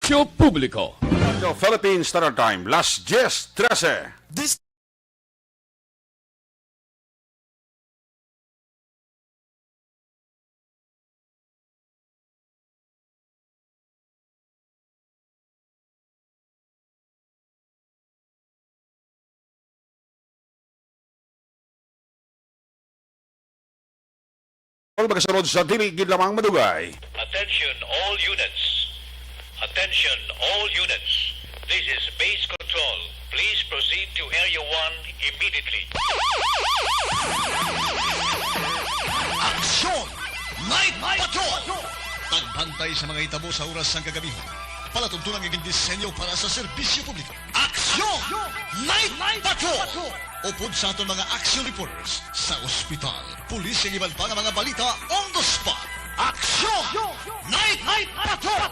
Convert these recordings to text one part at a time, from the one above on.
Serbisyo Publiko. The Philippine Standard Time, las 10:13. This Magkasunod sa diligid lamang madugay. Attention all units. Attention all units. This is base control. Please proceed to Area 1 immediately. Aksyon! Night Patrol! Tagbantay sa mga itabo sa oras ng kagabihan. Palatuntunan ng disenyo para sa serbisyo publiko. Aksyon! Night Patrol! Upod sa aton mga action reporters sa ospital, pulis ang iban pa ng mga balita on the spot. Aksyon! Night Patrol!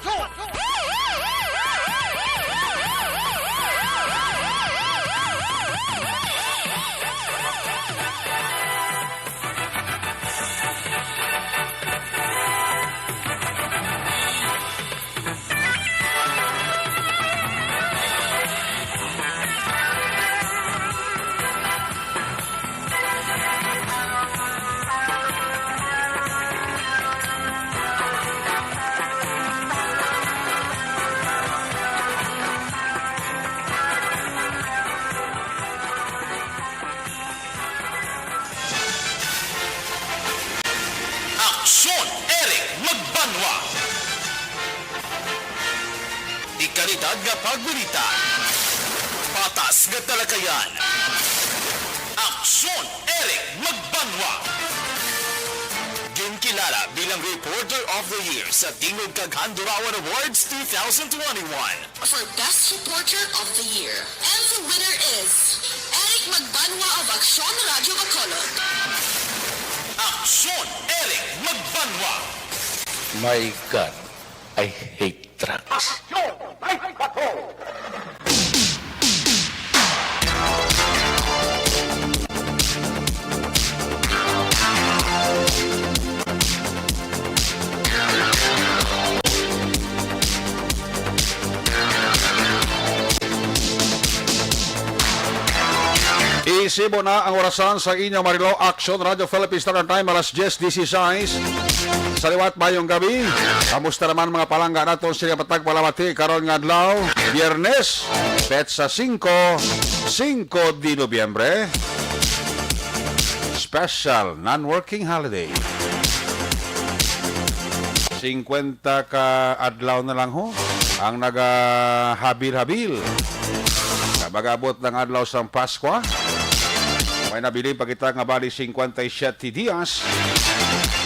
Aksyon! Eric Magbanwa! Ikalidad nga pagbalita. Patas nga talakayan. Aksyon! Eric Magbanwa! Ginkilala bilang Reporter of the Year sa Tingog kag Handurawan Awards 2021. For Best Reporter of the Year. And the winner is Eric Magbanwa of Aksyon Radio Bacolod. Aksyon! Eric Magbanwa! My God, I hate trucks. Isibo na ang orasan sa inyong Marilo Action Radio Philippine Standard Time alas 10:16 sa liwat mayong gabi. Kamusta naman mga palangga naton sila patagpalamati karon nga adlaw Biyernes petsa 5 de Nobyembre. Special non-working holiday. 50 ka adlaw na lang ho ang nagahabil-habil. Kabagabot ng adlaw sa Paskwa. May nabili pa kita nga bali 57 dias.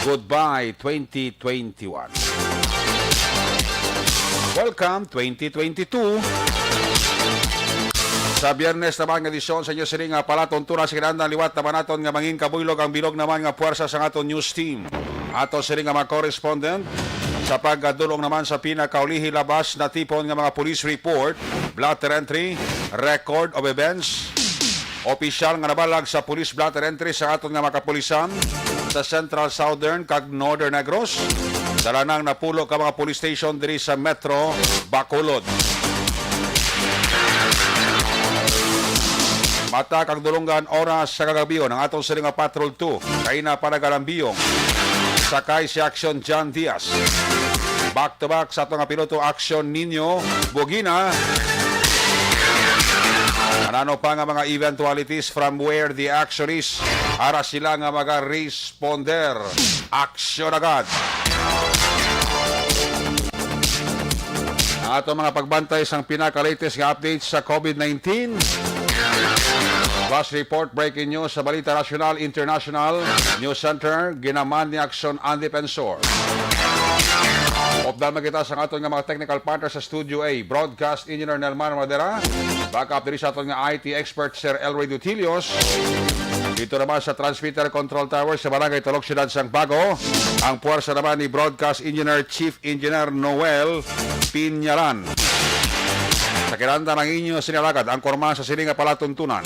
Goodbye 2021. Welcome 2022. Sa Biyernes naman nga edisyon sa inyo sila nga palatuntunan sa kinandang liwat naman naton nga manging kabuylog ang bilog naman nga puwersa sa aton news team. Ato sila nga mga correspondent sa pagdulong naman sa pinakaulihi labas na tipon nga mga police report, blotter entry, record of events, opisyal nga nabalag sa police blotter entry sa aton nga makapulisan sa Central Southern kag Northern Negros. Dalanang napulo ka mga police station diri sa Metro Bacolod. Mata kag dulungan oras sa kagabiyon ang atong sila nga Patrol 2 kay na panagalambiyong sakay si Action John Diaz. Back to back sa atong nga piloto Action Nino Bogina. Ano pa nga mga eventualities from where the action is. Ara sila nga mag-responder. Action agad. Ang atong mga pagbantay sang pinaka-latest nga updates sa COVID-19. Plus report breaking news sa Balita Nacional International News Center. Ginaman ni Action Andy Pensor. Opdal magkita sa aton nga mga technical partner sa Studio A. Broadcast Engineer Nelman Madera. Backup diri sa aton nga IT expert Sir Elroy Dutilios. Dito naman sa Transmitter Control Tower sa Barangay Talok Ciudad Sang Bago. Ang puwersa naman ni Broadcast Engineer Chief Engineer Noel Pinyaran. Sa kiranda ng inyo sinalagad ang korma sa silinga palatuntunan.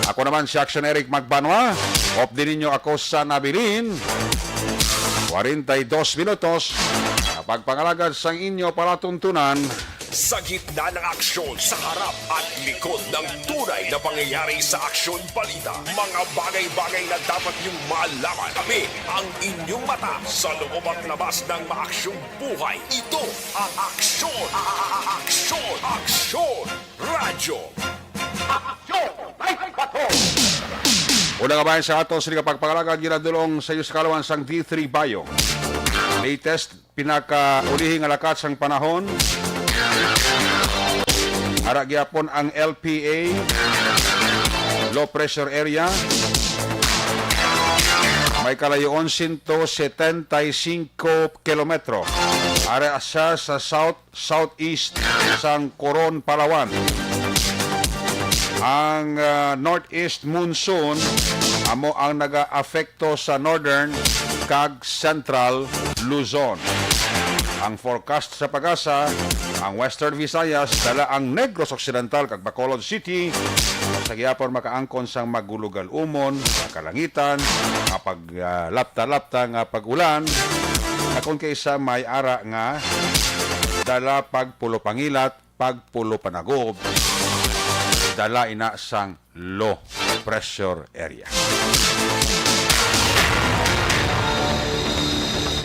Ako naman si Action Eric Magbanwa. Op din ninyo ako sa Nabilin. 42 minutos. Pagpangalagad sang inyo palatuntunan. Sa gitna ng aksyon, sa harap at likod ng tunay na pangyayari sa aksyon balita. Mga bagay-bagay na dapat niyong malaman. Kami ang inyong mata sa loob at labas ng maaksyong buhay. Ito ang Aksyon! Aksyon! Aksyon! Radyo! Una nga bayan sa ato, sila pagpangalagan ginadulong sa iyo sa kalawan sang D3 Bayo. Latest, pinakaulihing alakat sang panahon. Ara gyapon ang LPA, low pressure area. May kalayoon 175 kilometro. Ara siya sa southeast sang Coron, Palawan. Ang northeast monsoon amo ang naga-afekto sa northern kag central Luzon. Ang forecast sa Pag-asa, ang Western Visayas dala ang Negros Occidental kag Bacolod City sa gihapon makaangkon sang magulugal umon, kalangitan, kapag lapta-lapta nga pag-ulan, akon kaysa may ara nga dala pagpulo pangilat, pagpulo panagob, dala ina sang low pressure area.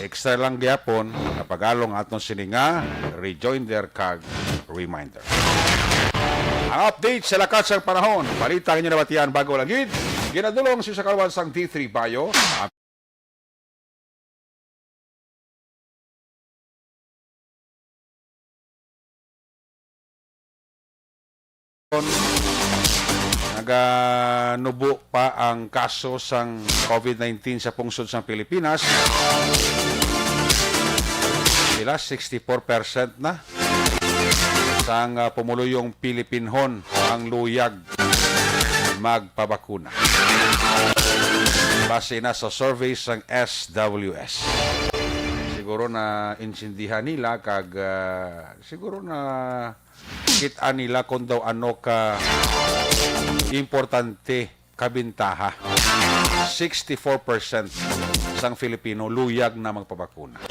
Extra lang gyapon napagalong aton sininga rejoinder kag reminder. Ang update sa lakat sa panahon, balita nga nabatian bago langid, ginadulong si sa kalawan sang D3 Bayo. Naganubo pa ang kaso sang COVID-19 sa pungsod sang Pilipinas. Sila 64% na sang pumuluyong Pilipinhon ang luyag magpabakuna. Base na sa survey sang SWS. Siguro na insindihan nila kag siguro na kita nila kung daw ano ka importante kabintaha. 64% sang Filipino luyag na magpabakuna.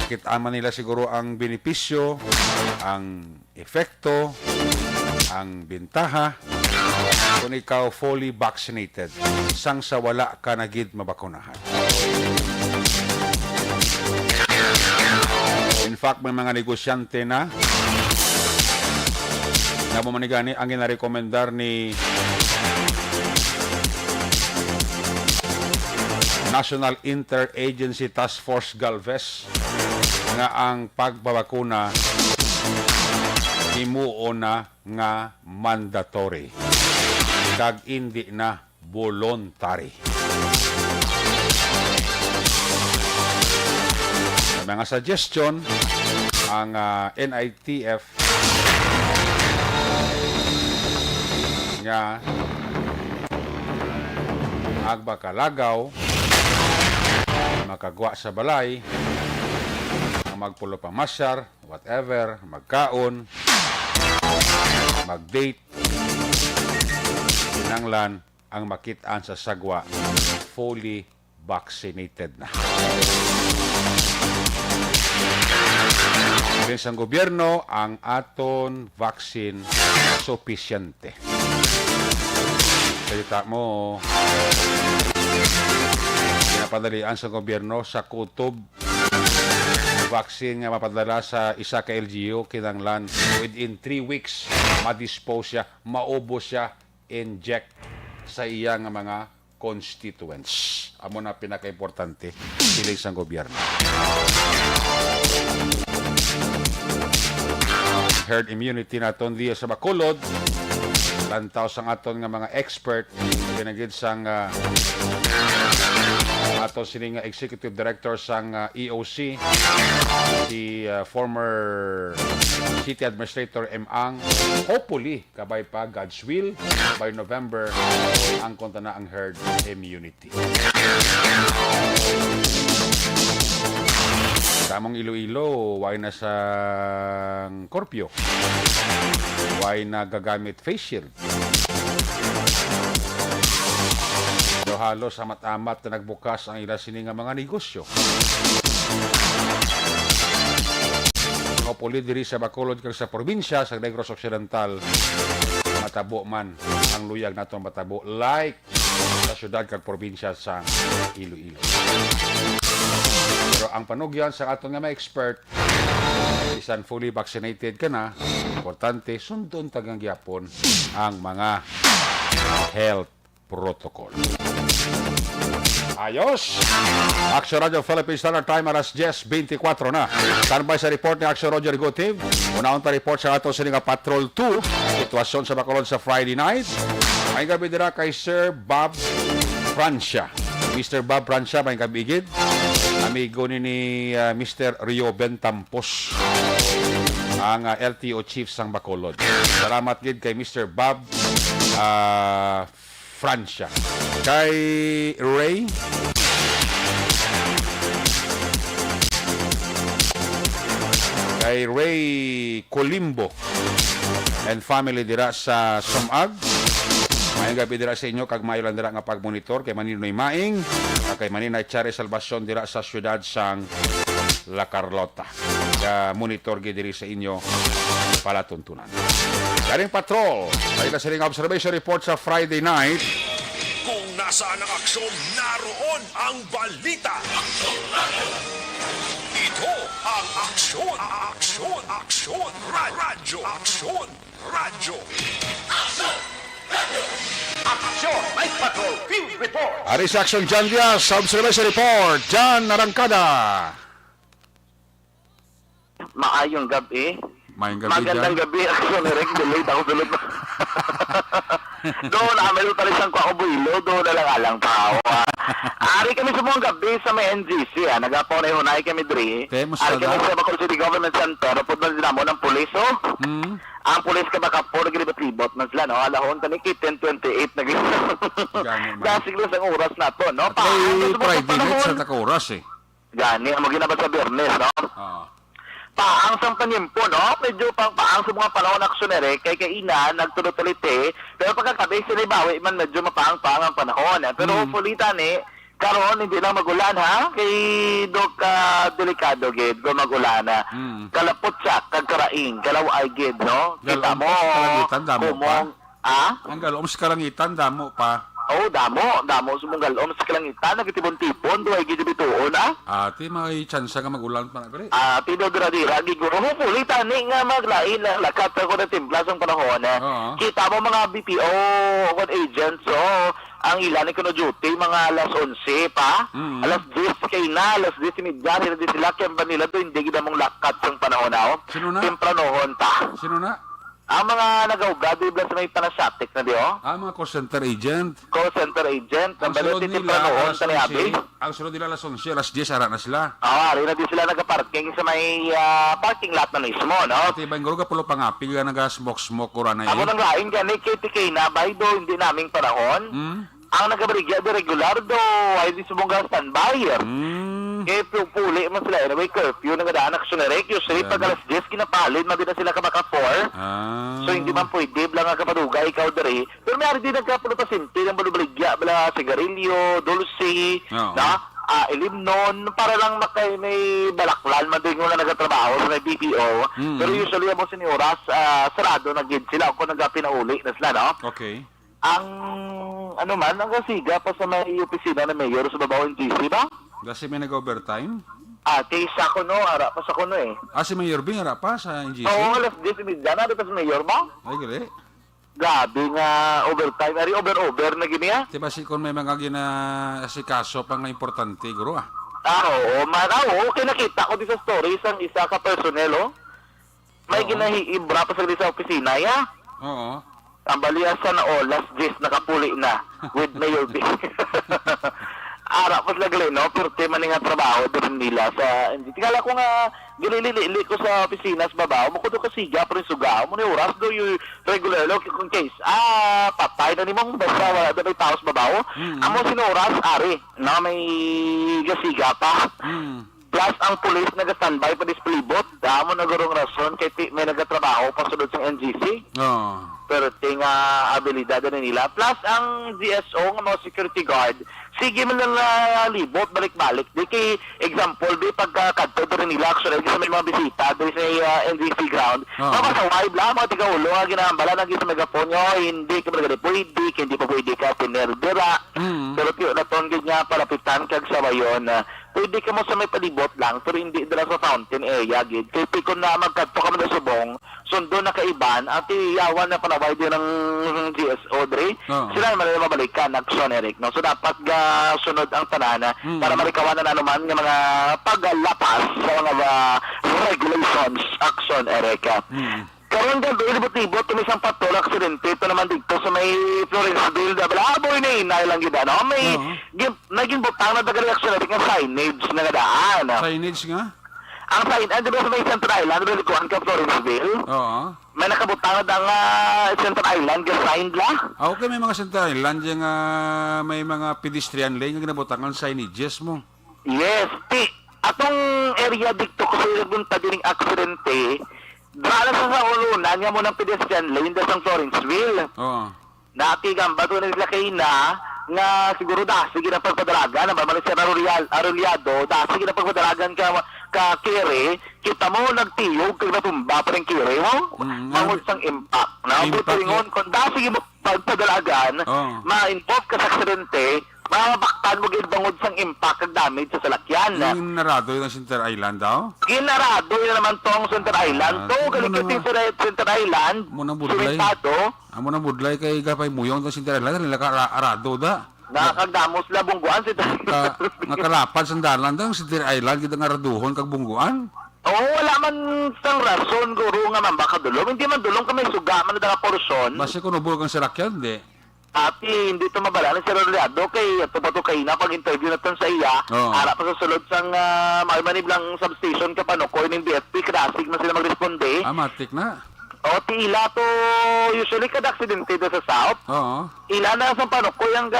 Kita man nila siguro ang benepisyo, ang efekto, ang bintaha kung ikaw fully vaccinated sang sa wala ka na gid mabakunahan. In fact, may mga negosyante na bumanigani ang ginarekomendar ni National Interagency Task Force Galvez nga ang pagbabakuna himuon na nga mandatory kag hindi na voluntary. Mga suggestion ang NITF nga agbakalagaw makagwa sa balay magpulo pa masyar, whatever, magkaon, mag-date, kinanglan ang makitaan sa sagwa fully vaccinated na. Sabihin sa gobyerno, ang aton vaccine sufficiente. Salita mo, pinapadalian sa gobyerno sa kutob vaccine nga mapadala sa isa ka LGU kinanglan within 3 weeks ma-dispose siya, maubos siya, inject sa iya nga mga constituents. Amo na pinaka-importante piling sa gobyerno. Herd immunity naton diya sa Bacolod, lantaw sang aton nga mga expert pinagid sang aton sini nga executive director sang EOC, si former city administrator Ang. Hopefully kabay pa God's will by November ang konta na ang herd immunity. Tamong Iloilo, why na sa Korpio, why na gagamit face shield. So, halos amat-amat na nagbukas ang ila sini nga mga negosyo. uli diri sa Bacolod kag sa probinsya sa Negros Occidental matabo man ang luyag naton matabo like sa syudad kag probinsya sa Iloilo. Pero ang panugyan sa aton nga mga expert, bisan fully vaccinated ka na, importante sundon tagang gyapon ang mga health protocol. Ayos! Action Radio Philippines Standard Time alas 10:24 na. Standby sa report ni Action Radio Regotive. Unahon pa report sa ato sa Patrol 2. Sitwasyon sa Bacolod sa Friday night. May gabi dira kay Sir Bob Francia. Mr. Bob Francia, may kabigid. Amigo ni Mr. Rio Bentampos, ang LTO Chief sang Bacolod. Salamat gid kay Mr. Bob Francia. Kay Ray Colimbo and family dira sa Sumag. May gabi dira sa inyo kag mayo lang dira nga pagmonitor kay Maninoy Maing kay Maninay Chari Salvacion dira sa syudad sang La Carlota. Monitor gid diri sa inyo palatuntunan. Galing patrol, ay na siling observation report sa Friday night. Kung nasaan ang aksyon, naroon ang balita. Ito ang aksyon, radyo. Ari sa Action John Diaz, sa observation report, John Arangkada. Maayong gabi. John. Magandang gabi. Action Eric, delayed ako sulod. Doon, may utalisan ko ako builo. Doon na lang alang tao. Ari kami sa mga gabi sa may NGC. Nagapo na hunay kami diri. Ari kami sa Bacolod City Government Center. Pudman sila mo ng pulis, Ang pulis ka baka po naglibot-libot man sila, no? Alahon, tanikit 10:28 na gano'n. Gasiglas ang oras na to, no? Ay, Friday night sa taka-oras, Gani, ang maginabat sa Biyernes, no? Paang sang panimpo, no? Medyo paang sa mga panahon aksyonere, kay kaina, nagtulot-tulite, pero pagkakabi, sinibawi man medyo mapaang-paang ang panahon. Pero hopefully, tani, karon hindi lang magulan, ha? Kay Dok delikado, gid, kung magulan, ha? Kalapot siya, kagkaraing, kalaway, gid, no? Kita mo, kumong, Ang galom sa kalangitan, damo pa. Oh, damo, sumungalom sa kalangitan, nagtipon-tipon, duway gid bituon, Ati, may chance ka magulan pa na gari. Pinodira-dira, giguro, hopefully, tani nga maglain lang, lakat ko na timpla sa panahon, Kita mo mga BPO, agents, ang ilan ko na duty, mga alas 11 pa, alas 10 kayo na, alas 10 imidyan, hindi sila, kaya ba nila to, hindi kita mong lakat sa panahon na, Sino na? Tempranohon ta. Sino na? Ang mga nag-augad, ibig sa may panasatik na di, Mga call center agent. Call center agent, ang sunod baliti nila, tempranohon alas sa niyabi. 11, ang sunod nila alas 11, alas 10, ara na sila. Rin na di sila nag-parking sa may parking lot na mismo, no? Ati, ba, yung ka pulo pangapil ka nag-smoke-smoke ko na Ako nang laing gani, KTK na, by do, hindi naming panahon. Ang nagkabarigya de regular do, ay di sumungga standby. Kaya puli man sila, anyway, curfew, nagadaan aksyon usually pag alas 10, kinapalid, madi na sila kamaka 4. So, hindi man pwede, lang ang kapadugay, ikaw dari. Pero may ari din nagkapulo pa simple, ng balubaligya, bala sigarilyo, dulce, ilimnon, para lang may balaklan, mading na nagatrabaho sa may BPO. Pero usually, mo sinioras, sarado na gid sila, kung nagpinauli na sila, no? Okay. Ang ang kasiga pa sa may opisina ng mayor sa babaw ng GC ba? Kasi may nag-overtime? Kay Sakono, ara pa Sakono Si Mayor Bing, ara pa sa NGC? Oo, alas 10 midyan, ari pa sa mayor ba? Ay, gali. Gabi nga overtime, ari over na gini Diba kung may mga si kaso pang na importante, guro Oo, okay nakita ko di sa stories ang isa ka personnel, May ginahiibra pa sa opisina, Oo. Ang baliasan na last 10 nakapuli na with Mayor B. Ara pa sila gali, no? Pero tema nga trabaho din nila sa... Tingala ko nga, gilili ko sa opisina sa babaw, mo ko doon kasiga, pero sugaw mo ni oras do yung regular kung case. Patay na ni mong basta wala doon may tao sa babaw. Amo sinuras, ari, na may gasiga pa. Plus, ang pulis nag-standby pa dispalibot. Damo na gurong rason kay ti may nagatrabaho pasunod sa NGC. Oh. Pero tinga abilidad na nila. Plus, ang GSO, ng mga security guard, sige man lang libot, balik-balik. Di kay example, di pagkakadto rin nila, actually, sa may mga bisita, di sa NGC ground, mapasaway bla, mga tiga-ulo, nga ginahambala, naging sa megapon nyo, hindi ka mga pwede, hindi pa pwede ka tinerdera. Pero tiyo, natonggid nga palapitan kag sa bayon, pwede ka mo sa may palibot lang, pero hindi dala sa fountain area, gid. Kaya pikon na magkadto ka mo na subong, sundo na kaiban, at iyawan na panaway din ng GSO, Dre. Sila naman na mabalikan, action, Eric. No? So, dapat sunod ang tanana para marikawan na naman ng mga paglapas sa mga regulations, action, Eric. Karon ka, libot-libot, tumisang patol, aksidente, ito naman dito sa may Florenceville, Balaboy na inay lang gida, no? May, naging butang na dagali action, Eric, ang signage na nadaan. Signage nga? Ang signage, di ba sa may Central Island, relikuhan ka Florenceville? Oo. May nakabutang na dang Central Island, ga-signed la? Okay, may mga Central Island, yung may mga pedestrian lane, yung ginabutangan signages mo. Yes, atong area dito kasi nagunta din ng aksidente, dala sa ulunan nga mo ng pedestrian lane sa Florenceville. Oo. Nakigamba doon nila kay na nga siguro sige na pagpadalagan na babalik sa Aruliado sige na pagpadalagan ka kere kita mo nagtiyog kag natumba pa rin kere mo mangod sang impact na butingon kung sige mo pagpadalagan ma-involve ka sa aksidente mabaktan mo gid bangod sang impact kag damage sa salakyan. Yung narado yung Center Island daw? Ginarado yun naman tong Center Island. To, galing sa Center Island. Munang budlay. Sumitado. Amo nang budlay kay gapay muyong tong Center Island, nila ka arado da. Nakakagdamos la bungguan si Nakalapad sa dalan daw Center Island kita nga raduhon kag bungguan. Oo, wala man sang rason guro nga man baka dulong. Hindi man dulong ka may suga man na porsyon. Basta ko nabulog ang salakyan, di. Ati, hindi ito mabala na si Roleado kay ito kay na pag-interview natin sa iya. Harap pa sa sulod sang maniblang substation ka pa no, koy ng BFP, krasig man sila magresponde. Matik na. O, ti ila to, usually kada aksidente do sa South. Oo. Ila na sa panukoy ang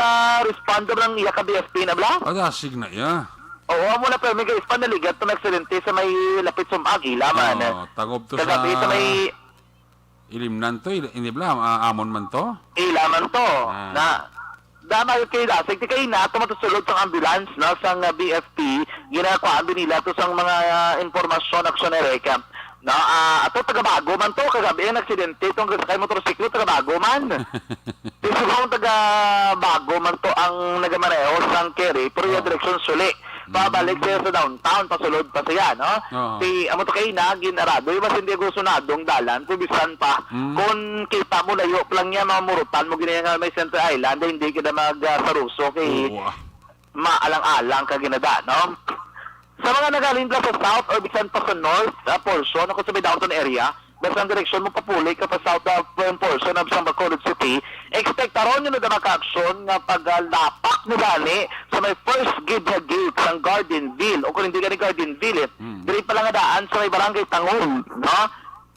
responder ng iya ka BFP na bla? Adasig na iya. Oo, mo na pero may ka-respond na ligat to na aksidente sa may lapit sumag, ila man. Oo, tagob to Kagabi sa may Ilimnan to, hindi bla, amon man to? ilaman to. Na dama yung kay Dasig, ti kay na tumatusulod sa ambulance no, sa BFP, ginagawa nila to sa mga informasyon, aksyon ereka. No, ato taga-bago man to, kagabi ang aksidente, itong sakay motorsiklo, taga-bago man. Tisugong taga-bago man to ang nagamaneho sa Kerry, pero yung direksyon suli. Pabalik siya sa downtown, pasulod pa siya, no? Si amo to kay na ginarado, yung mas hindi gusto na dong dalan, pubisan pa. Kung kita mo layo lang niya, mamurutan mo ginaya nga may Central Island, hindi ka na magsaruso kay maalang-alang ka ginada, no? Sa mga nagaling ka sa south or bisan pa sa north portion, ako sa may downtown area, basta ang direksyon mo papuli ka pa south portion of San Bacolod City, expect aron yun na maka-aksyon nga paglapak mo gani sa may first gate ng Gardenville, o kung hindi gani Gardenville, dili pa lang nga daan sa may barangay Tangob, no?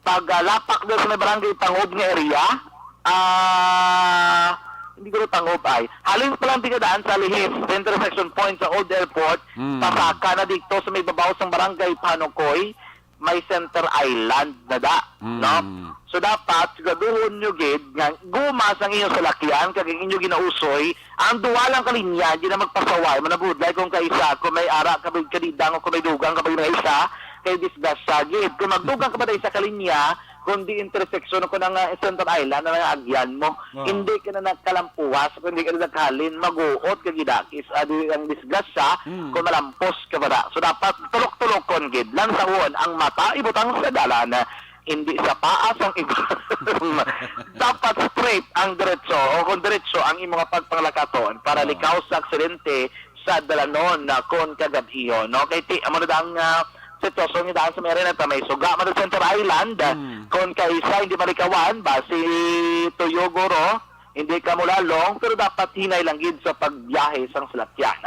Paglapak doon sa may barangay Tangob nga area, hindi ko Tangob ay. Halin pa lang daan sa Lihis, intersection point sa Old Airport, pasaka na dito sa may babaw sa barangay Panukoy, may Center Island na da, no? So dapat siguraduhon nyo gid nga gumas ang inyong salakyan kag inyo ginausoy ang duwalang kalinya di na magpasaway manabudlay kung kaisa kung may ara ka kadidang o kung may dugang ka mga isa kay disgas sagid kung magdugang ka ba isa kalinya kundi intersection ko ng Center Island na agyan mo, hindi ka na nagkalampuwas, kung hindi ka na naghalin, maguot ka gidakis, ang disgasa, kung malampos ka ba. So dapat tulok-tulokon gid, lansawon ang mata, ibutang sa dalan, hindi sa paas ang iba. Dapat straight ang diretso, o kung diretso ang imong pagpanglakaton, para likaw sa aksidente sa dalanon na kon kagabiyon. No? Kaya amo na dang sitwasyon niya dahil sa may rin at may suga man Center Island kung kaisa hindi malikawan basi Tuyogoro hindi ka mulalong, pero dapat hinay lang gid sa pagbiyahe sang salakyan.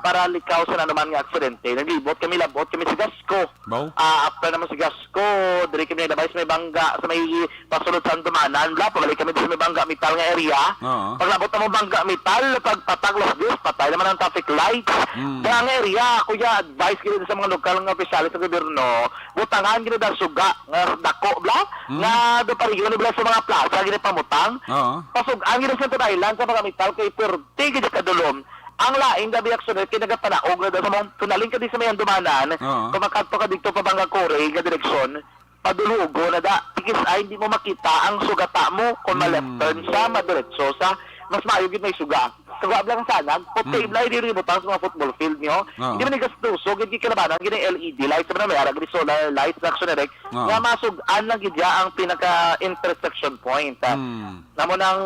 Para likaw sa naman nga aksidente. Naglibot kami, labot kami sa Gasco. Bao? After naman sa Gasco, diri kami nilabay sa may bangga, sa may pasulod sa Andumanan. Pagalik kami sa may bangga metal nga area. Paglabot na mo bangga metal, pagpataglos dis, patay naman ang traffic lights. Kaya nga area, kuya, advice gid sa mga lokal nga opisyales sa gobyerno, butangan gid ang suga nga dako bla, nga do pariyon bla sa mga plaza gid pamutang. Pasugan gid sa Thailand sa mga metal kay perti gid kadulom. Ang laing gabi aksyoner kinagapanaog na sa mga tunaling ka di sa may Andumanan, kumakadto ka dito pa bangga Kore, nga direksyon, padulugo na da, tikis ay hindi mo makita ang sugata mo kung ma-left turn sa madiretso sa mas maayo gid may suga. Suga lang sanag, puti iblay di rimutang sa mga football field niyo. Hindi man igastuso, gid kalabanan gid ang LED lights sa may ara gid solar lights sa aksyoner nga masugan lang gid ang pinaka intersection point. Namo nang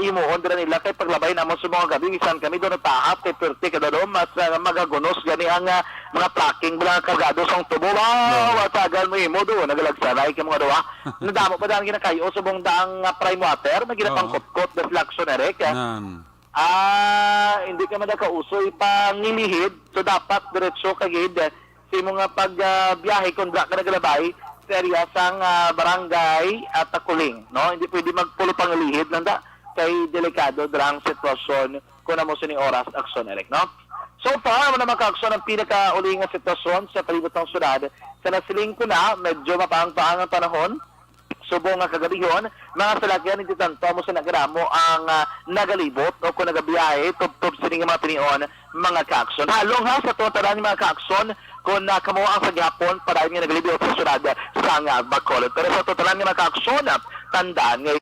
imuon dira nila kay paglabay namon sa mga gabi isan kami do natahap kay perti kada do mas magagunos gani ang mga tracking mga kargado sang tubo. Watagan mo imo do nagalagsanay kay mga duwa. Nadamo pa dang ginakayo subong daang prime water na ginapangkot-kot das laksyoner hindi ka madakausoy pangilihid, so dapat diretso kagid sa mga pagbiyahe kung ka nagalabay sa area sang barangay at Takuling, no? Hindi pwede magpulo pangilihid nanda kay delikado drang sitwasyon kung namo ni oras aksyon no? So far, naman ka-aksyon ang pinaka-uling nga sitwasyon sa palibot ng syudad. Sa nasiling ko na, medyo mapang-paang ang panahon. Subong nga kagabihon, mga salakyan hindi tanto mo sa nagramo ang nagalibot o kung nagabiyahe, tub-tub sa mga pinion, mga ka-aksyon. Halong ha sa totalan ng mga ka-aksyon kung kamo ang sagyapon para nga nagalibot sa syudad sa Bacolod. Pero sa totalan ng mga ka-aksyon, tandaan nga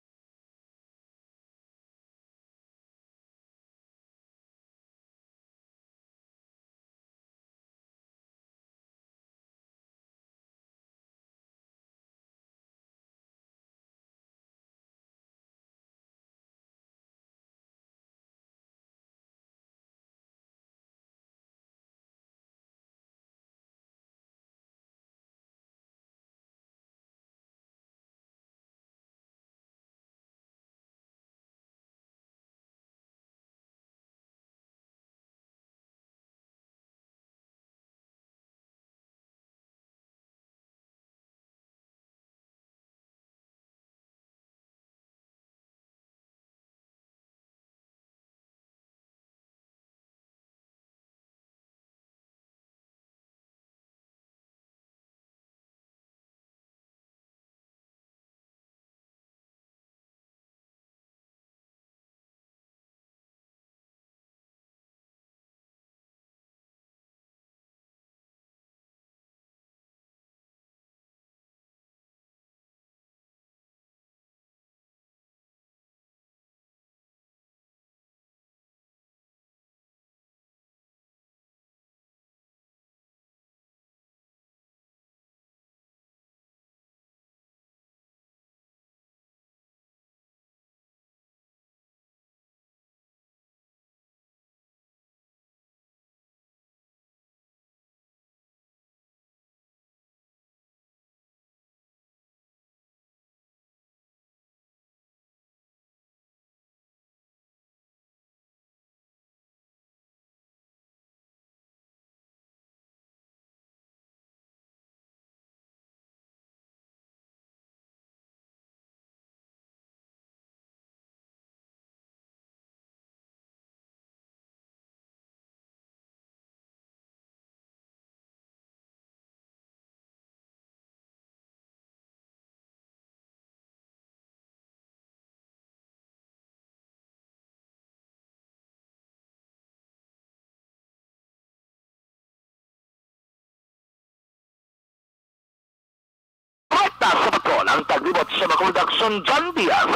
sa Bacol, ang taglibot sa Bacolod Aksyon John Diaz.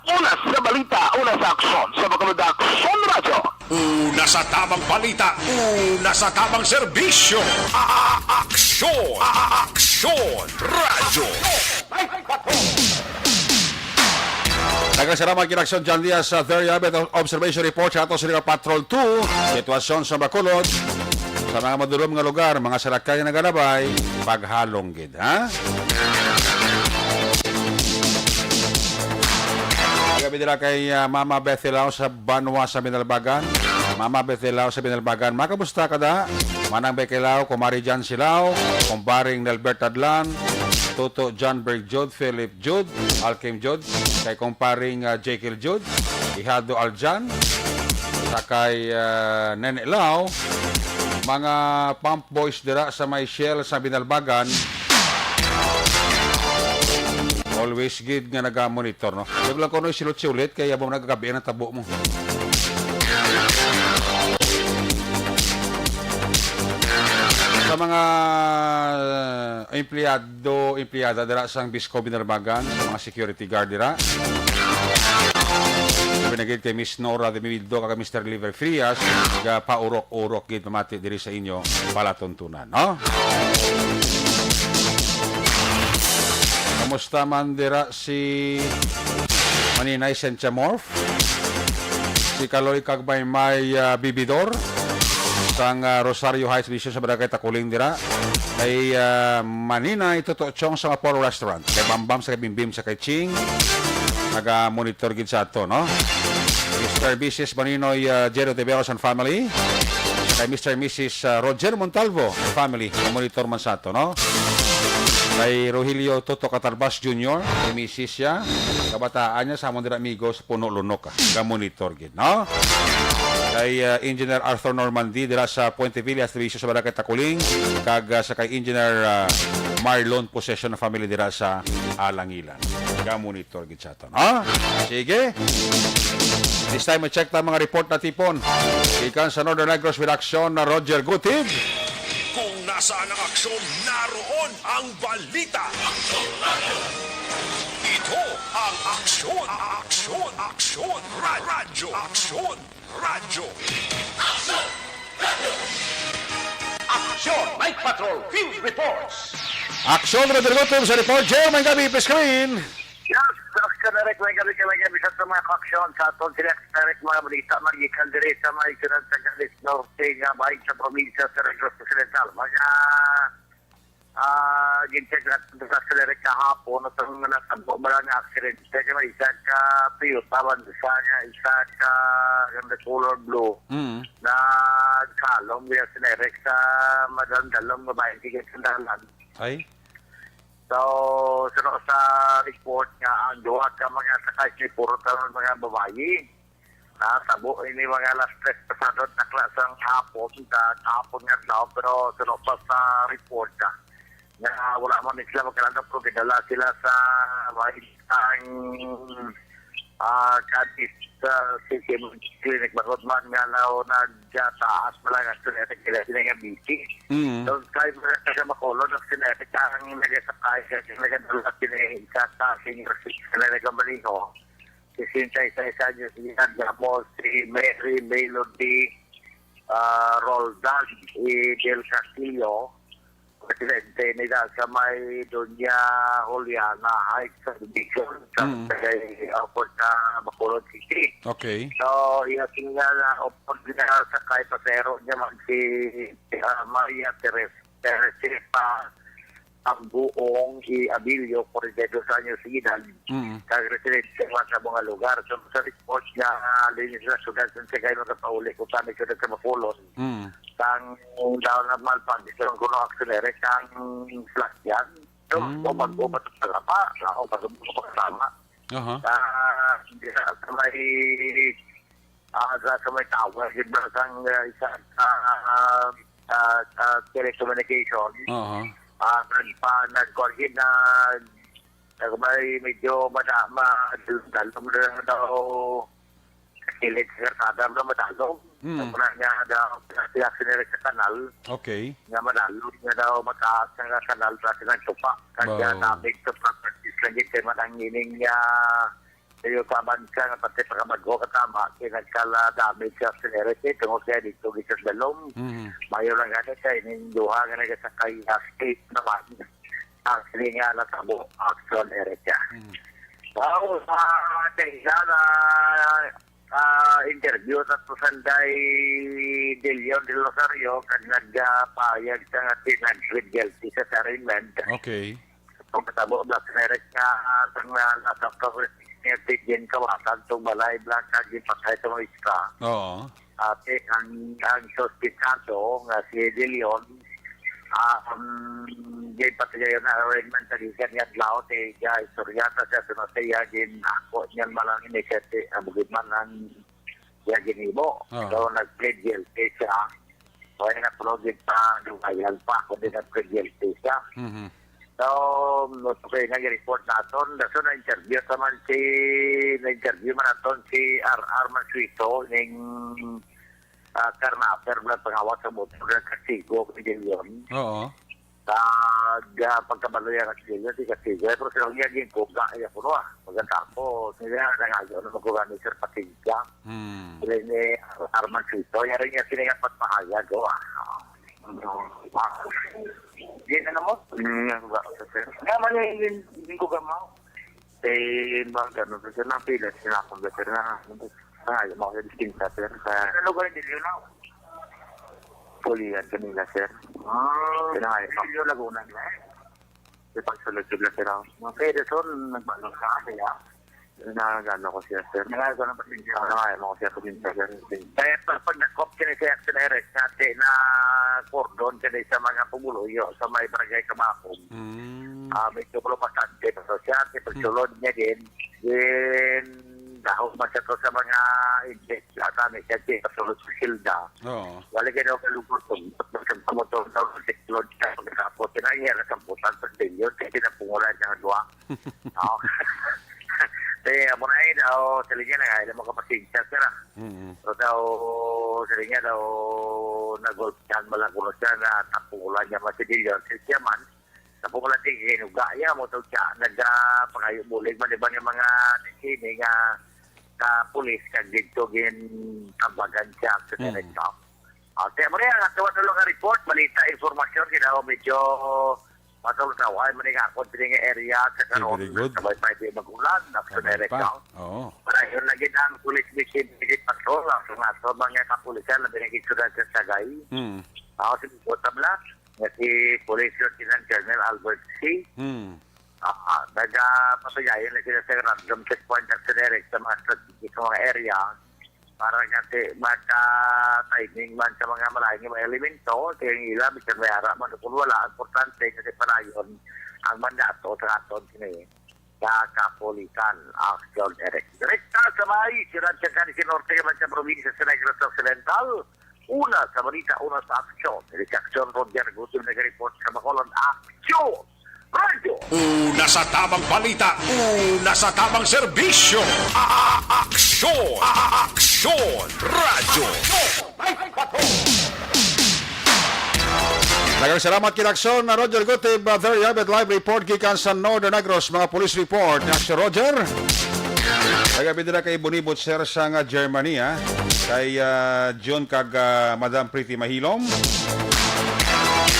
Una sa balita, una sa aksyon sa Bacolod Aksyon Radyo. Una sa tamang balita, una sa tamang serbisyo. Aksyon! Aksyon! Radyo! Nagasaraman kinaksyon dyan Diaz sa Third Yabet Observation Report sa ato sa Patrol 2, sitwasyon sa Bacolod, sa mga madulom nga lugar, mga salakay na nagalabay, paghalong gid, ha? Sabi nila kay Mama Bethelao sa Banwa sa Binalbagan. Mama Bethelao sa Binalbagan. Makamusta ka da? Manang Bekelao, Kumari Jan Silao, Kumbaring Nelbert Adlan, Toto John Berg Jud, Philip Jud, Alkim Jud, kay Kumparing Jekyll Jud, Ihado Aljan, sa kay Nene Lao, mga pump boys dira sa may Shell sa Binalbagan. Always good nga nag-monitor, no? Sabi lang ko no, silot-siulit, kaya abang nagkagabi ang tabo mo. Sa mga empleyada dira sa Bisco Binalbagan, sa mga security guard dira. Binagid kay Miss Nora de Mimido kag Mr. Liver Frias, ga paurok-urok gid pamati diri sa inyo palatuntunan, no? Kamusta man dira si Maninay Senchamorph, si Kaloy Kagbay May Bibidor, sang Rosario Heights Vision sa Barangay Takuling dira, kay Maninay Toto Chong sa Apollo Restaurant, kay Bambam sa kay Bimbim sa kay Ching, naga-monitor gid sa ato, no? Mr. Mrs. Maninoy Jero de Veros and family, kay Mr. Mrs. Roger Montalvo and family, monitor man sa ato, no? Kay Rogelio Toto Catarbas Jr., kay Mrs. siya, kabataan niya sa Mondra Amigos, Puno Lunok, ka-monitor gid, no? Kay Engineer Arthur Normandy dira sa Puente Villa Division sa Barangay Takuling, kag sa kay Engineer Marlon Possession na family dira sa Alangilan. Ka-monitor gid sa ato, no? Sige. This time, check ta mga report na tipon. Ikan sa Northern Negros with action na Roger Gutid. Kung nasaan ang aksyon, naroon ang balita. Ito ang aksyon, aksyon, aksyon, radyo, aksyon, radyo. Aksyon! Night Patrol Field Reports! Aksyon na Gutid sa report. Jay, may gabi pa screen. Yes, Aksyon Eric, may gabi sa mga kaksyon sa atong sila Eric, mga balita, magikan dire sa mga isunod sa Galis Norte, nga bahay sa probinsya sa Negros Occidental. Mga gincheck natin sa Aksyon Eric kahapon, at ang natabo ba lang ang accident. Kasi may isa ka Toyota, isa ka ganda color blue, na kalong niya si Eric sa madandalong babae, tigil sa dalan. Ay? So, sunod sa report nga, ang duha ka mga sakay kay puro taon mga babae. Tabo ini mga last stress pasadot na klasang hapon, kahapon nga daw, pero sunod pa sa report ka. Nga wala man sila magkalanda pero gidala sila sa ang kadis sa City Clinic Barotman nga nagtaas malang ang genetic sila nga busy. So, kahit mga makulon ang genetic ang nagasakay kasi nagadala isa sa senior citizen na nagamaliho. Isa niya siya Gamos, si Mary Melody Roldan Del Castillo, presidente nila sa may Doña Juliana Heights Subdivision sa Airport na Bacolod City. Okay. So, iyasin nga na upod na sa kahit pasero niya si Maria Teresa pa ang buong i-Abilio por dedos años seguidas kag-residente sa mga lugar. So, sa report niya, linis na sugat sa kayo na kapauli kung saan ito na kamapulon. Kang daw na malpag, ito ang kuno akselere, kang flat yan. So, pag-ubat sa pa, o pag-ubat kasama. Sa may tower, sang isang telecommunication. Nag-coordinate na may medyo madalong na daw kilid sa karkada na madalong. Muna niya daw pinaksinere sa kanal. Okay. Nga madalong niya daw mataas nga kanal sa sinagtupa. Kaya nabig sa properties lang yun kay manangining niya kayo pabansa nga pati pagkamadgo katama kinagkala damage sa sinerity tungkol kaya dito gisas dalom. Mayo lang gani kaya ninduha nga nagasakay state naman ang sininga na tabo action area. So, sa tingga na interview sa Susanday De Leon de Rosario kag nagpayag sa tinag-plead guilty sa arraignment. Okay. Kung matabo black sinerity nga nasa niya tigin kawasan itong balay blanca gipatay sa mga iska. Oo. Ate, ang sospitado nga si De Leon, gay patay na arraignment sa gikan niya lao, istoryata siya sa nasaya, ako niyan malang inikati, bukid man ang ginhibo. Oh. So, nag-plead guilty siya. So, ay na-project pa, lumayal pa, kundi nag-plead guilty siya. Mhm. So, okay, nag-report natin. So, na-interview man naton si R.R. Mansuito ng karnaper na pangawat sa motor na Kasigo, Kasigo. Oo. Pagkabalaya ng Kasigo, si Kasigo. Pero silang niyagin ko, kaya ko no, maganda po. Sila nangayo na magkuha ni Sir Patigya. Sila ni R.R. Mansuito. Yari niya sinayapat mahayag. Hindi na mo? Nga man hindi ko gamaw. Mga gano'n. Kasi napila sila akong better na. Ayaw mo kasi distinta, sir. Ano lugar din yun ako? Pulihan kanila, sir. Pinangayos mo. Hindi yung Laguna nila eh. Pagsulod-sud lang, sir. Mga Pederson, nagbalong sa akin, ha? Nagano ko siya, sir. Nagano ko ng pasensya. Nagano mo ko siya pasensya, sir. Kaya pag nakop ka ni Sir Erek natin na cordon ka sa mga pumuluyo sa may barangay Kamapong. Medyo ko pasante. So siya, pagsulod niya din dahil man siya to sa mga index lata may siya pagsulod sa Hilda. Wala gano'n kalugod to. Pagkakamot mo to sa siklod siya pagkakapot. Tinahiyar na samputan sa stilyon. Kaya pinapungulan niya ang dua. Amo na yun, sila niya na kaya makapasingsa sila. So daw, sila niya daw nagulpihan malagulo siya na tapungulan niya masidilyon. Siya man, tapungulan siya kinugaya mo daw siya. Nagpakayo-bulig man iba niya mga sini nga ka-pulis kag dito tambagan siya sa direkta. Kaya mo na yan, natuwa nga report, balita, informasyon, kinawa medyo matulog-taway, maning ako, piling area, sa karoon, sabay pa ito mag-ulan, sa direkta. Para yun lagi na ang pulis mission, patrol, so nga, so mga kapulisan na binigisunan sa Sagay. Ako si Botabla, nga si Police Lieutenant Colonel Albert C. Nagpapagayon na sila sa random checkpoint at sa direct sa mga strategic mga area para kasi magka-timing man sa mga malayang mga elemento kaya yung ilan, bisan may harap man kung wala, importante kasi para yun ang mandato sa aton sini kapulisan action direct. Direkta sa may sinadyakan si Norte man sa probinsya sa Negros Occidental. Una sa balita, una sa aksyon. Sa aksyon, Roger Gutum nag-report sa Bacolod. Aksyon! Radio! Una sa tamang balita, una sa tamang serbisyo. Aksyon! Aksyon! Radyo! Daghang salamat kinaksyon na Roger Gutib. There you have it, live report gikan sa Northern Negros, mga police report. Aksyon Roger. Kagabi din na kay Bonibot Sir sa Germany, ha? Kay John kag Madam Pretty Mahilom.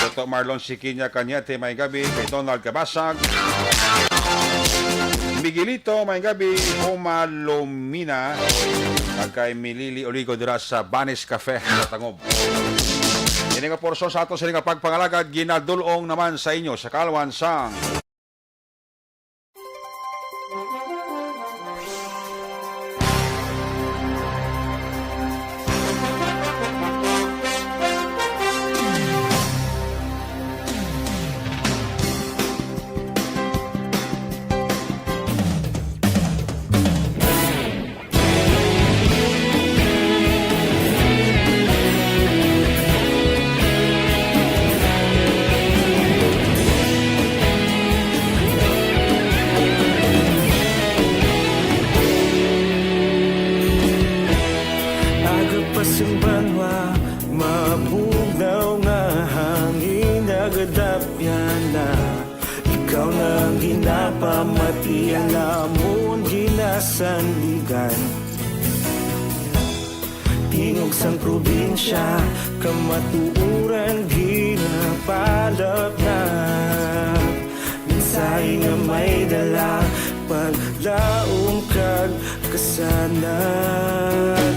Dr. Marlon Sikinya Kanyate, may gabi. Kay Donald Kabasag. Miguelito, may gabi. Humalomina. Kag kay Milili Oligo dira sa Banis Cafe sa Tangob. Ini nga porson sa ato sa nga pagpangalagad ginadulong naman sa inyo sa Kalwan sang Pamatian namon ginasandigan Tingog sang probinsya Kamatuuran ginapalap na Minsay nga may dala Paglaong kag kasanat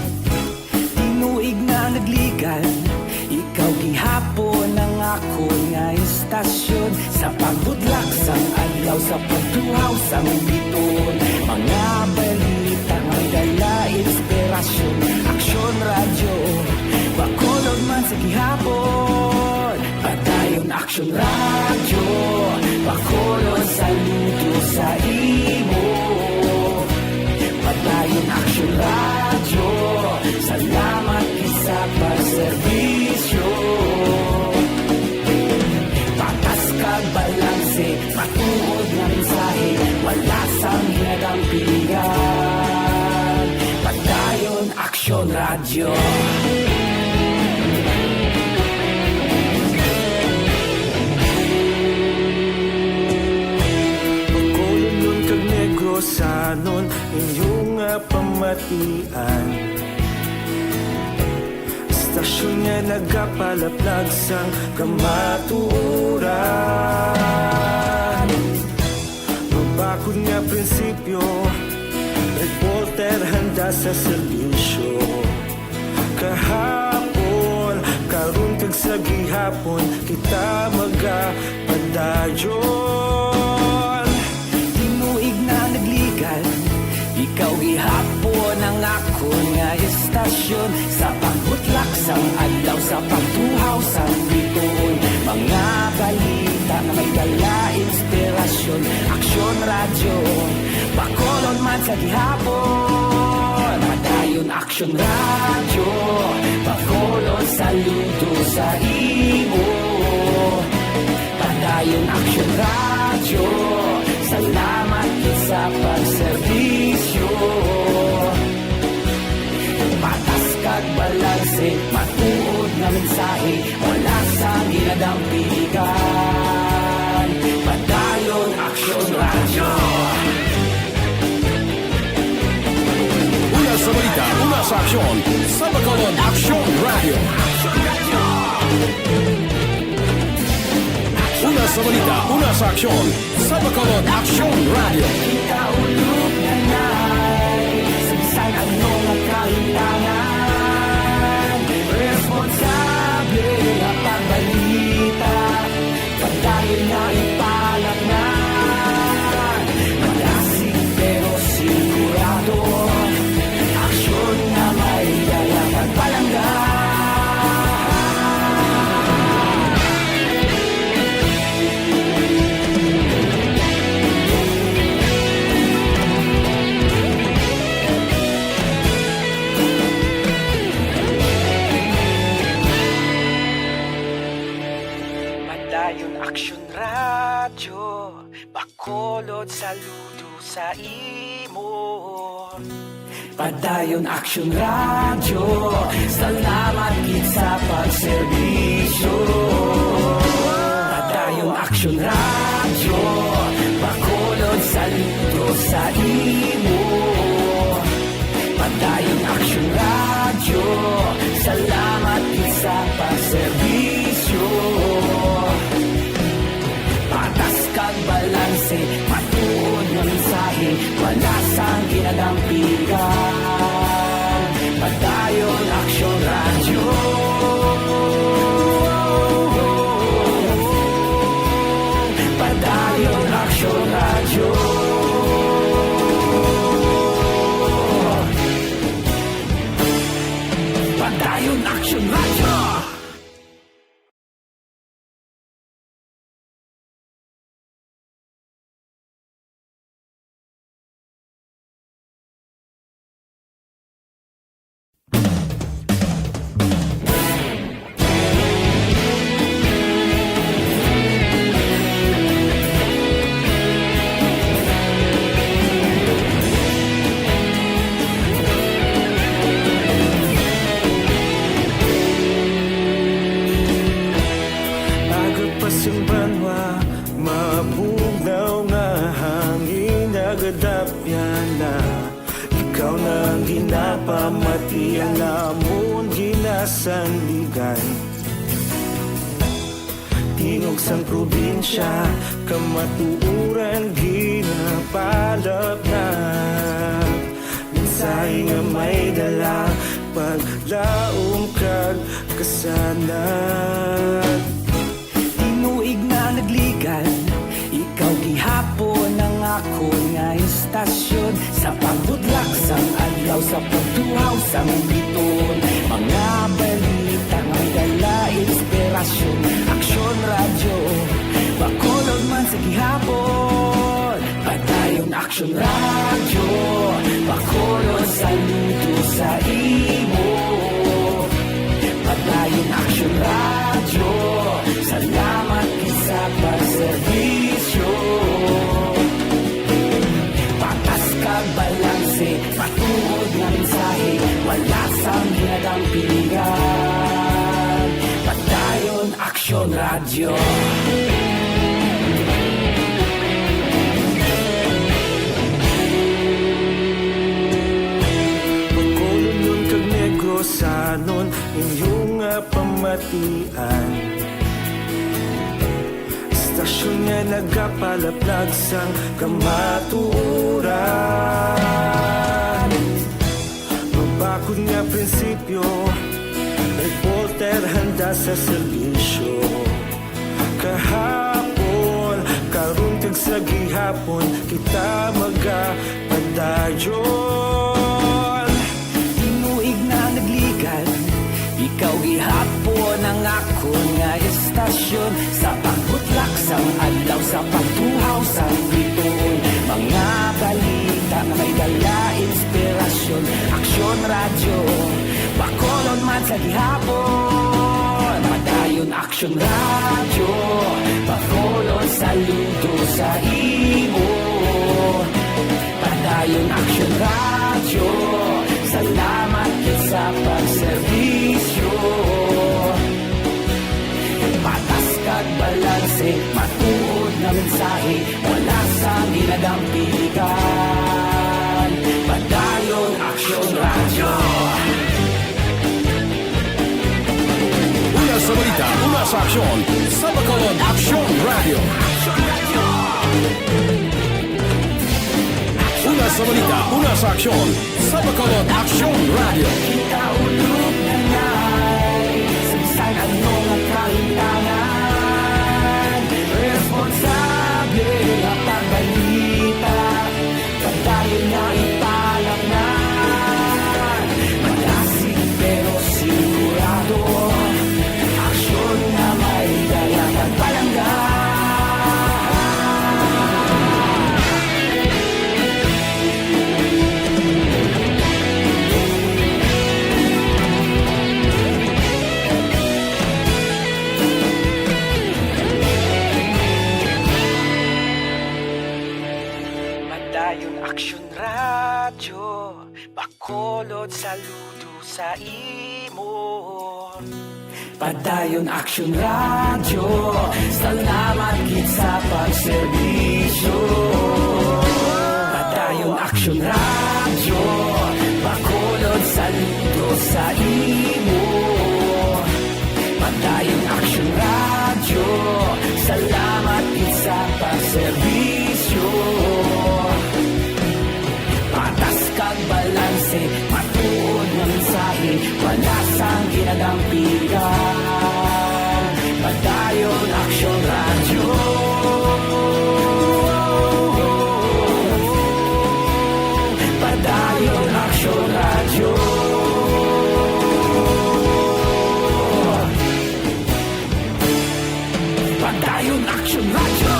Tinuig na nagligan Ikaw gihapon ang ako nga istasyon Sa pagbudlak sang adlaw sa pagtuhaw sang biton Mga balita may dala inspirasyon. Aksyon radyo, bakulog man sa gihapon. Padayon aksyon radyo, bakulog saludo sa imo. Padayon aksyon radyo, salamat isa pagserbisyo. Patas kag balanse, matuod na mensahe, wala sang hinagang pilihan. Padayon aksyon radyo. Pagkulong kag negrosanon, inyong pamatian. Stasyon nga nagapalaplag sang kamaturan. Mabakod nga prinsipyo, reporter handa sa serbisyo. Kahapon, karon kag sa gihapon, kita magapadayon. Tinuig na nagligan, ikaw gihapon ang ako nga istasyon. Sa pagbutlak sang adlaw, sa pagtuhaw sang bituon. Mga balita na may dala inspirasyon. Aksyon radyo, bakolon man sa gihapon. Padayon aksyon radyo, bakolon saludo sa imo. Padayon aksyon radyo, salamat sa pagserbisyo. Patas kag balanse, matuod na mensahe, wala sang ginadampiligan. Padayon aksyon radyo. Una sa balita, una sa aksyon, sa Bacolod Aksyon Radio. Una sa balita, una sa aksyon, sa Bacolod Aksyon Radio. Kaulog na na'y sagsay anong kahilangan. Responsable na pagbalita, pagdayon na ipalat na. Malasig pero sigurado, aksyon na may dalang pagpalanggan. Padayon aksyon radyo, bakolod saludo sa imo. Padayon aksyon radyo, salamat gid sa pagserbisyo. Padayon aksyon radyo, bakolod saludo sa imo. Padayon aksyon radyo, salamat gid sa pagserbisyo. Patas kag balanse, matuod na mensahe, wala sang ginadampigan. Padayon aksyon radyo. Padayon aksyon radyo. Padayon aksyon radyo. Pasang banwa, mabugnaw nga hangin nagadapyan na. Ikaw na ang ginapamati, ang namon ginasandigan. Tingog sang probinsya, kamatuuran ginapalap na. Minsay nga may dala, paglaom kag kasanan. Tinuig na nagligan, ikaw gihapon ang ako nga istasyon sa pagbudlak sang adlaw sa pagtuhaw sang biton. Mga balita nga dala inspirasyon, aksyon radyo, bakolod man sa gihapon. Padayon aksyon radyo, bakolod saludo sa imo. Padayon aksyon radyo, salamat sa pagserbisyo. Patas kag balanse, patuod nga mensahe, wala sang ginadampingan. Padayon aksyon radyo. Pagkulong yun kag negrosanon, inyong pamatian. Istasyon nga nagapalaplag sang kamatuuran. Mabakod nga prinsipyo, reporter handa sa serbisyo. Kahapon, karun kag sa gihapon, kita magapadayon. Tinuig na nagligal, ikaw gihapon ang ako nga istasyon sa pagbutlak sang adlaw sa pagtuhaw sang biton. Mga balita na may dala inspirasyon, aksyon radyo, bakolon man sa gihapon. Padayon aksyon radyo, bakolon saludo sa imo. Padayon aksyon radyo, salamat sa pagserbisyo. Patas kag balanse, matuod na mensahe, wala sa ginadampigan. Padayon aksyon radyo. Una sa balita, una sa aksyon, sa Bacolod Aksyon Radio. Una sa balita, una sa aksyon, sa Bacolod Aksyon Radio. Kita ulog na ngay, sagsang ano nga kahintangan. Responsable ang pagbalita, pagdayon na ipalaknan. Malasig pero sigurado, aksyon na may dalang pagpalanggan. Padayon aksyon radyo, bakolod saludo sa imo. Padayon aksyon radyo, salamat gid sa pagserbisyo. Padayon aksyon radyo, bakolod saludo sa imo. Padayon aksyon radyo, salamat gid sa pagserbisyo. Patas kag balanse, matuod nga mensahe, wala sang ginadampigan. Padayon aksyon radyo. Padayon aksyon radyo. Padayon aksyon radyo.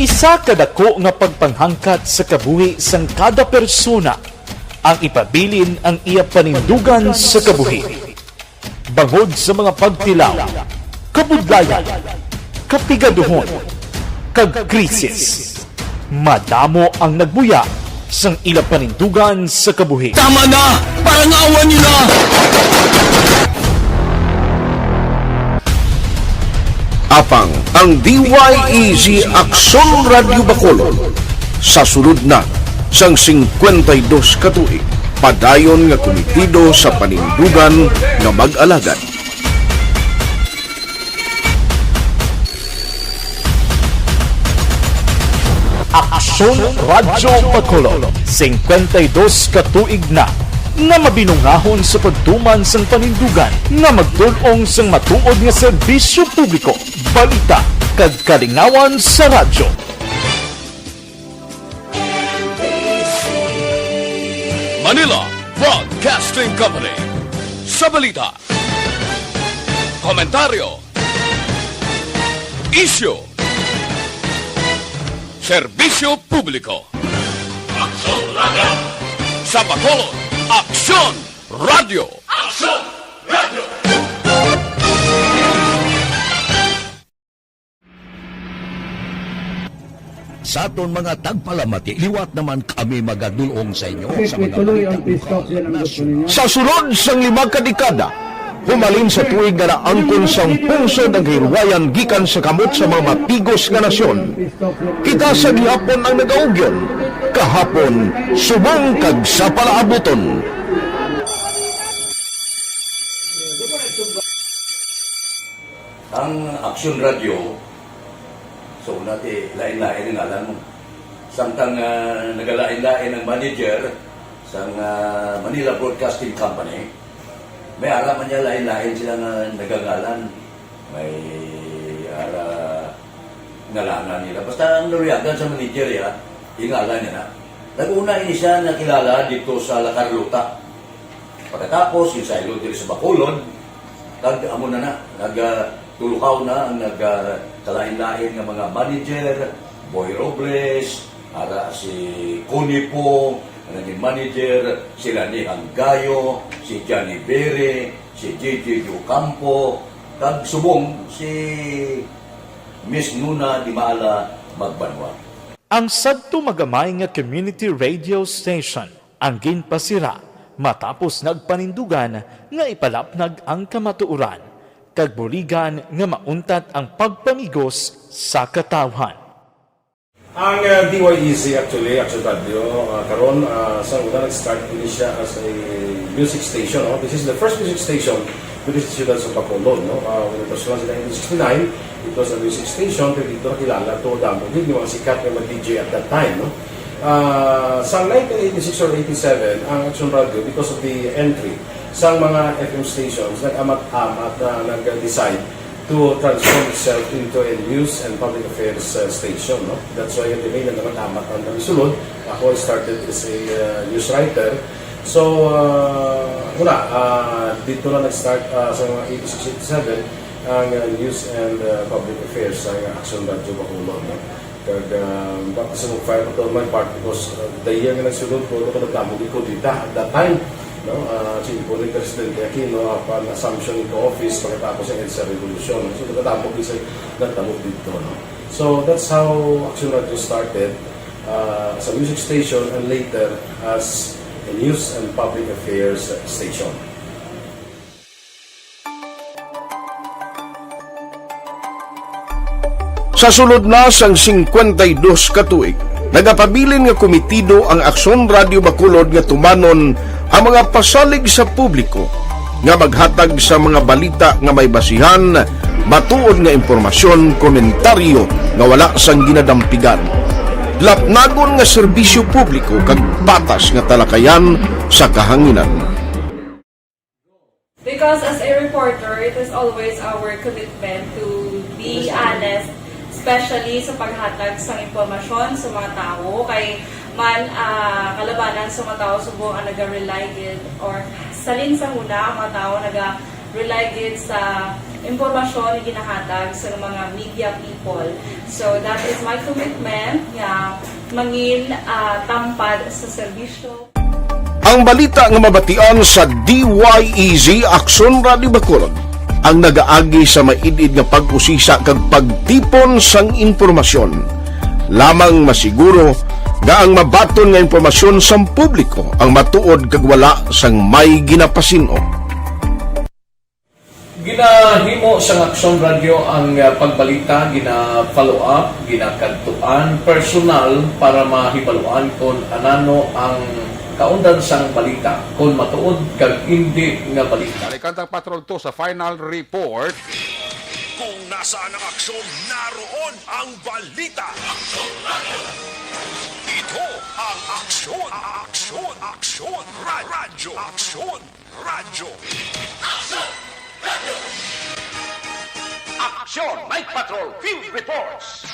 Isa kadako nga pagpanghangkat sa kabuhi sang kada persona ang ipabilin ang iya panindugan sa kabuhi. Bangod sa mga pagtilaw, kabudlayan, kapigaduhon, kag krisis, madamo ang nagbuya sang ila panindugan sa kabuhi. Tama na! Parang awan nyo na! Apang ang DYEZ Aksyon Radio Bacolod sa sulod na sang 52 katuig. padayon nga komitido sa panindugan nga mag-alagad. Aksyon Radyo Bacolod, 52 katuig na nga mabinungahon sa pagtuman sang panindugan nga magtulong sang matuod nga serbisyo publiko, balita kag kalingawan sa radyo. Manila Broadcasting Company. Sa balita, komentaryo, isyu, serbisyo publiko. Aksyon Radio! Sa Bacolod, Aksyon Radio! Aksyon Radio! Sa aton mga tagpalamati, liwat naman kami magadulong sa inyo sa mga Sa sulod sang 5 kadekada, humalin sa tuig nga naangkon sang pungsod ang hirwayan gikan sa kamot sa mga mapigos nga nasyon. Kita sa gihapon ang nagaugyon, kahapon subong kag sa palaabuton. ang Aksyon Radio. So, natin, lain-lain ang alam mo. Samtang nagalain-lain ang manager sa Manila Broadcasting Company, may araman niya lain-lain sila nagangalan. May ngalanan nila. Basta ang naruyagan sa manager ya, ingalan niya na. Nag-una ini siya nakilala dito sa La Carlota. Pagkatapos, yung sa dito sa Bacolod, amo na nagtulukaw na ang nagkalain-lain ng mga manager, Boy Robles, si Connie po, ang naging manager, sila ni Hanggayo, si Johnny Bere, si JJ Ocampo, kag subong si Miss Nuna Dimala Magbanwa. Ang sadto magamay nga community radio station ang ginpasira matapos nagpanindugan nga ipalapnag ang kamatuoran kag buligan nga mauntat ang pagpamigos sa katawhan. Ang DYEZ actually, Aksyon Radio, karon sa una nag-start din siya as a music station. No? This is the first music station with the ciudad sa Bacolod. No? When it was launched in 1969, it was a music station pero dito nakilala to damo din yung mga sikat na DJ at that time. No? Sa 1986 or 87, ang Aksyon Radio, because of the entry sa mga FM stations, nag-amat-amat na nag-decide to transform itself into a news and public affairs station. No? That's why yung name na naman-amat ang namisulod. Ako started as a news writer. So, dito na nag-start sa mga 86-87 ang news and public affairs sa Aksyon Radio Bacolod. No? Kag bakit sa mag-fire ko my part because the year na nagsulod ko, ito nagdamog ko dito at that time. No, po ni Presidente Aquino upon assumption into office pagkatapos ng EDSA Revolution. So, nagdamog dito. No? So, that's how Aksyon Radio started as a music station and later as a news and public affairs station. Sa sulod na sang 52 katuig, nagapabilin nga komitido ang Aksyon Radio Bacolod nga tumanon ang mga pasalig sa publiko nga maghatag sa mga balita nga may basihan, matuod nga impormasyon, komentaryo nga wala sang ginadampigan. Lapnagon nga serbisyo publiko kag patas nga talakayan sa kahanginan. Because as a reporter, it is always our commitment to be honest, especially sa paghatag sa impormasyon sa mga tao kay man kalabanan sa mga tao subong ang naga-rely gid or salin sa una ang mga tao naga-rely gid sa impormasyon na ginahatag sa mga media people. So that is my commitment nga mangin tampad sa serbisyo. Ang balita nga mabatian sa DYEZ Aksyon Radio Bacolod ang nagaagi sa maidid nga pag-usisa kag pagtipon sang impormasyon. Lamang masiguro nga ang mabaton nga impormasyon sang publiko ang matuod kag wala sang may ginapasino. Ginahimo sa Aksyon Radio ang pagbalita, gina-follow up, ginakadtuan personal para mahibaluan kung anano ang kaundan sang balita kung matuod kag hindi nga balita. Kalikantang Patrol 2 sa final report. Kung nasaan ang aksyon, naroon ang balita. Ito ang aksyon, aksyon, aksyon, radyo, aksyon, radyo. Aksyon Night Patrol Field Reports.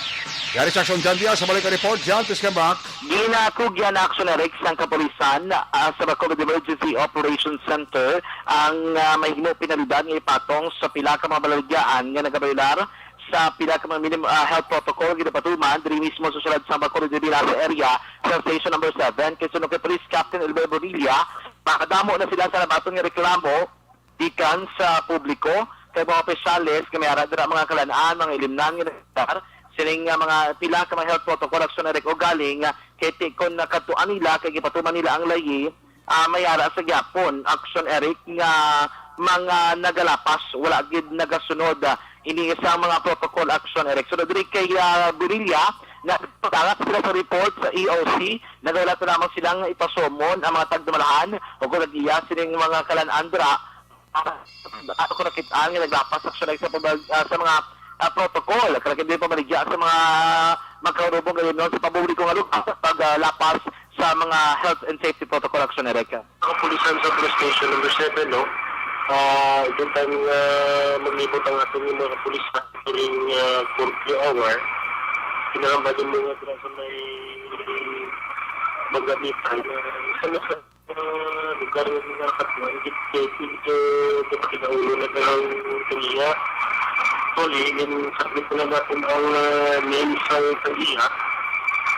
Yari sa aksyon dyan diya sa balik ang report dyan. Please come back. Ginatugyan na aksyon na sang kapulisan sa Bacolod Emergency Operations Center ang mahimo pinalidad ng ipatong sa pila ka mga balagyaan nga nagabaylar sa pila ka mga health protocol ginapatuman diri mismo sa sulad sa Bacolod area sa station number 7 kay sunod kay Police Captain Elber Bonilla. Makadamo na sila sa nabaton nga reklamo ikan sa publiko kay mga opisyales kay may aradra mga kalanaan mga ilimnan nga sining mga pila ka mga health protocol aksyon na o galing kay tikon na katuan nila kay gipatuman nila ang layi mayara sa gyapon aksyon Eric nga mga nagalapas wala gid nagasunod ini sa mga protocol aksyon Eric so diri kay Birilla na patangat sila sa report sa EOC nagawala na lamang silang ipasomon ang mga tagdumalahan o kung nag-iya sining mga kalan-andra ato ko nakitaan nga naglapas aksyon Eric sa mga protocol. Kaya hindi pa maligya sa mga magkaurubong ngayon sa pabuliko nga lugar paglapas sa mga health and safety protocol action na reka. Kapulisan sa police station number 7, no? Doon tayo maglibot ang ating mga kapulisan during curfew hour. Pinangamba din mga sa may magamitan. Sa lugar ng mga katuan, hindi pinaulo na talang kaniya. Actually, sabi ko na natin ang name sa kaniya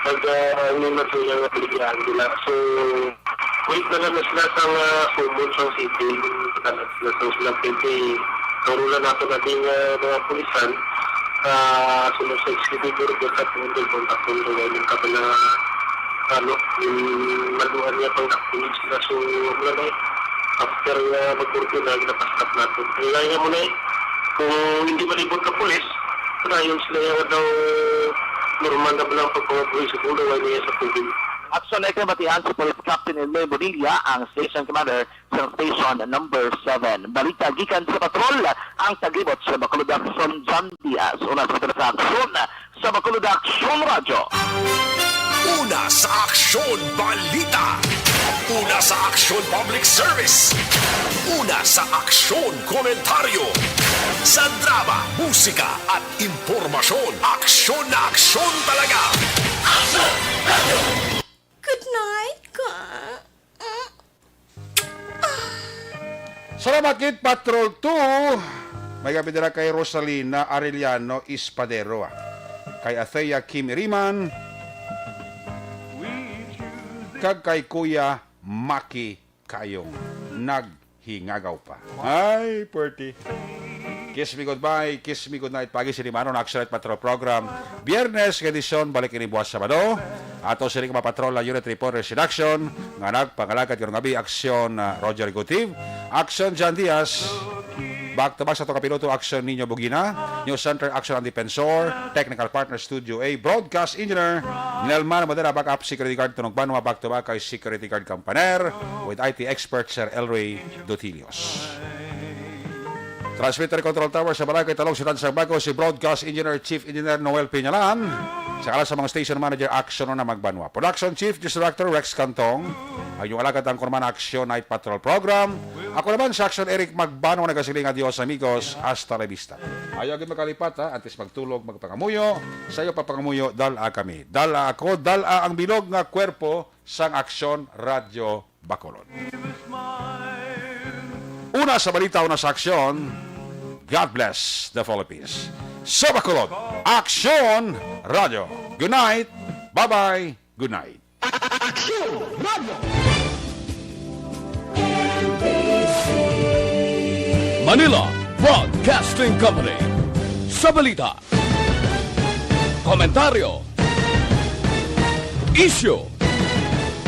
pag may material na paligyan nila. So, wait na lang na sila sa sumon sa city. Katanat sila sa silang pwede. Karulan natin natin mga pulisan. Sunod sa executive order sa punto kontak punto yung kapila yung maluhan niya pang nakulit sila. So, wala na after mag-curfew na ginapastap natin. Kaya nga muna kung hindi malibot ka pulis, yun sila yung daw normal na balang pagpapagpulis sa pulo niya sa tubig. Aksyon na ikabatihan si Police Captain Elmer Bonilla, ang Station Commander sa Station number 7. Balita gikan sa patrol, ang taglibot sa Bacolod Action John Diaz. Una sa aksyon sa Bacolod Action Radio. Una sa aksyon, balita. Una sa aksyon, public service. Una sa aksyon, komentaryo. Sa drama, musika at impormasyon. Aksyon na aksyon talaga. Aksyon Radio! Good night, ka. Salamat kit Patrol 2. May gabi dira kay Rosalina Arellano Espadero. Kay Athea Kim Riman. Kag kay Kuya Maki Kayong. Naghingagaw pa. Ay, Perty. Kiss me goodbye, kiss me goodnight. Pagi si Rimano na Action Night Patrol Program. Biyernes, edisyon, balik ini buwas Sabado. Ato si Ring Patrol na Unit Reporters in Action. Nga nagpangalagad yung gabi, Action Roger Gutiv. Action John Diaz. Back to back sa ito kapiloto, Action Nino Bugina. News Center, Action ang Defensor. Technical Partner Studio A. Broadcast Engineer. Nelman Madera, Backup Security Guard. Tunog Banwa, back to back kay Security Guard Campaner. With IT expert Sir Elroy Dotilios. Transmitter Control Tower sa Balagay Talong si Tansang Bago, si Broadcast Engineer Chief Engineer Noel Piñalan. Sa kala sa mga Station Manager Action na Magbanwa. Production Chief Director Rex Cantong. Ay yung alagad ang kurman Action Night Patrol Program. Ako naman sa Action Eric Magbanwa, nagasiling adios amigos, hasta la vista. Ayaw agad magkalipat ha, antes magtulog, magpangamuyo. Sa iyo papangamuyo, dala kami. Dala ako, dala ang bilog nga kwerpo sang Action Radio Bacolod. Una sa balita, una sa Aksyon. God bless the Philippines. Sa Bacolod, Action Radio. Good night. Bye-bye. Good night. Action Radio. Manila Broadcasting Company. Sa balita, komentaryo, issue,